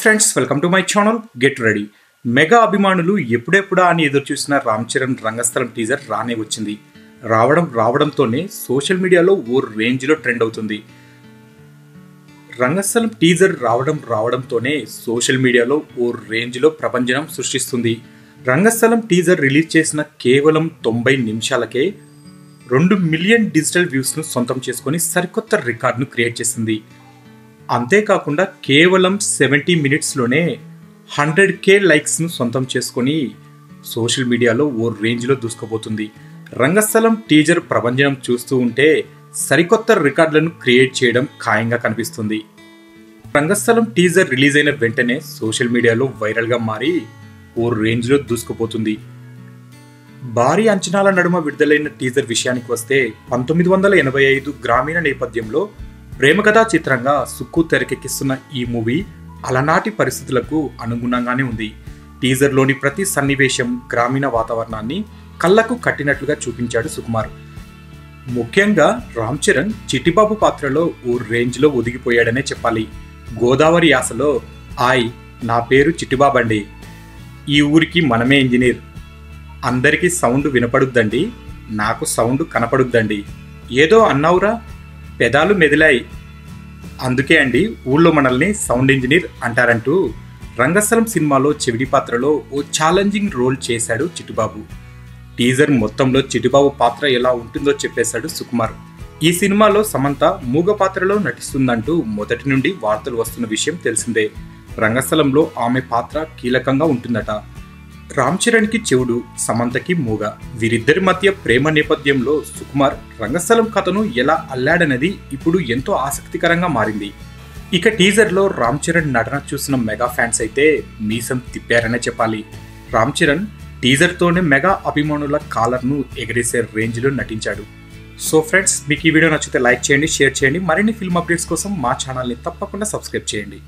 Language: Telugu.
Friends, welcome to my channel get ready. Mega అభిమానులు ఎప్పుడెప్పుడా అని ఎదురు చూసిన రామ్ చరణ్ రంగస్థలం టీజర్ రానే వచ్చింది. రావడంతోనే సోషల్ మీడియాలో ఓ రేంజ్లో ట్రెండ్ అవుతుంది. రంగస్థలం టీజర్ రావడంతోనే సోషల్ మీడియాలో ఓ రేంజ్లో ప్రపంచం సృష్టిస్తుంది. రంగస్థలం టీజర్ రిలీజ్ చేసిన కేవలం 90 నిమిషాలకే 2 మిలియన్ డిజిటల్ వ్యూస్ను సొంతం చేసుకొని సరికొత్త రికార్డును క్రియేట్ చేసింది. అంతేకాకుండా కేవలం 70 మినిట్స్లోనే 100K లైక్స్ను సొంతం చేసుకొని సోషల్ మీడియాలో ఓ రేంజ్లో దూసుకుపోతుంది. రంగస్థలం టీజర్ ప్రభంజనం చూస్తూ ఉంటే సరికొత్త రికార్డులను క్రియేట్ చేయడం ఖాయంగా కనిపిస్తుంది. రంగస్థలం టీజర్ రిలీజ్ అయిన వెంటనే సోషల్ మీడియాలో వైరల్గా మారి ఓ రేంజ్లో దూసుకుపోతుంది. భారీ అంచనాల నడుమ విడుదలైన టీజర్ విషయానికి వస్తే 1985 గ్రామీణ నేపథ్యంలో ప్రేమకథా చిత్రంగా సుక్కు తెరకెక్కిస్తున్న ఈ మూవీ అలనాటి పరిస్థితులకు అనుగుణంగానే ఉంది. టీజర్లోని ప్రతి సన్నివేశం గ్రామీణ వాతావరణాన్ని కళ్ళకు కట్టినట్లుగా చూపించాడు సుకుమార్. ముఖ్యంగా రామ్ చరణ్ చిట్టిబాబు పాత్రలో ఓ రేంజ్లో ఒదిగిపోయాడనే చెప్పాలి. గోదావరి యాసలో ఆయ్ నా పేరు చిట్టిబాబండి, ఈ ఊరికి మనమే ఇంజనీర్, అందరికీ సౌండ్ వినపడుద్దండి, నాకు సౌండ్ కనపడుద్దండి, ఏదో అన్నావురా పెదాలు మెదిలాయి, అందుకే అండి ఊళ్ళో మనల్ని సౌండ్ ఇంజనీర్ అంటారంటూ రంగస్థలం సినిమాలో చెవిడి పాత్రలో ఓ ఛాలెంజింగ్ రోల్ చేశాడు చిట్టిబాబు. టీజర్ మొత్తంలో చిట్టిబాబు పాత్ర ఎలా ఉంటుందో చెప్పేశాడు సుకుమార్. ఈ సినిమాలో సమంత మూగ పాత్రలో నటిస్తుందంటూ మొదటి నుండి వార్తలు వస్తున్న విషయం తెలిసిందే. రంగస్థలంలో ఆమె పాత్ర కీలకంగా ఉంటుందట. రామ్ చరణ్కి చెవుడు, సమంతకి మూగ, వీరిద్దరి మధ్య ప్రేమ నేపథ్యంలో సుకుమార్ రంగస్థలం కథను ఎలా అల్లాడనేది ఇప్పుడు ఎంతో ఆసక్తికరంగా మారింది. ఇక టీజర్లో రామ్ చరణ్ నటన చూసిన మెగా ఫ్యాన్స్ అయితే మీసం తిప్పారనే చెప్పాలి. రామ్ చరణ్ టీజర్తోనే మెగా అభిమానుల కాలర్ను ఎగరేసే రేంజ్లో నటించాడు. సో ఫ్రెండ్స్, మీకు ఈ వీడియో నచ్చితే లైక్ చేయండి, షేర్ చేయండి. మరిన్ని ఫిల్మ్ అప్డేట్స్ కోసం మా ఛానల్ని తప్పకుండా సబ్స్క్రైబ్ చేయండి.